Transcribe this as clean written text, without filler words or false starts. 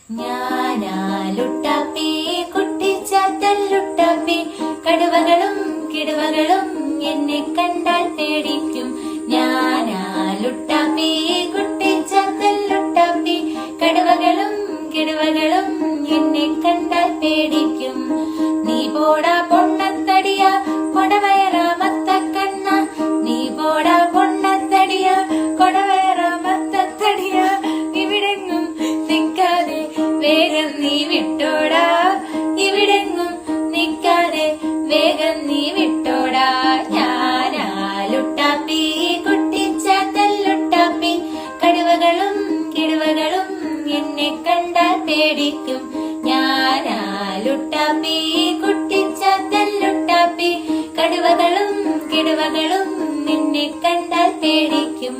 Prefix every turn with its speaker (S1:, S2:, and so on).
S1: ഞാനാ ലുട്ടാപ്പി കുട്ടിച്ചാത്തൻ ലുട്ടാപ്പി, കടുവകളും കിടുവകളും എന്നെ കണ്ടാൽ പേടിക്കും. ഞാനാ ലുട്ടാപ്പി കുട്ടിച്ചാത്തൻ ലുട്ടാപ്പി, കടുവകളും കിടുവകളും എന്നെ കണ്ടാൽ പേടിക്കും. നീ പോടാ പൊണ്ണത്തടിയ കൊടവയറാമത്ത കണ്ണ, നീ പോടാ പൊണ്ണത്തടിയ കൊടവയറാമത്തടിയ, ഇവിടെങ്ങും നിൽക്കാതെ വേഗം നീ വിട്ടോടാ, ഇവിടെങ്ങും നിൽക്കാതെ വേഗം നീ വിട്ടോടാ. ഞാനാ ലുട്ടാപ്പി കുട്ടിച്ചാത്തൻ ലുട്ടാപ്പി, കടുവകളും കിടുവകളും എന്നെ കണ്ടാൽ പേടിക്കും. ഞാനാ ലുട്ടാപ്പി കുട്ടിച്ചാത്തൻ ലുട്ടാപ്പി, കടുവകളും കിടുവകളും നിന്നെ കണ്ടാൽ പേടിക്കും.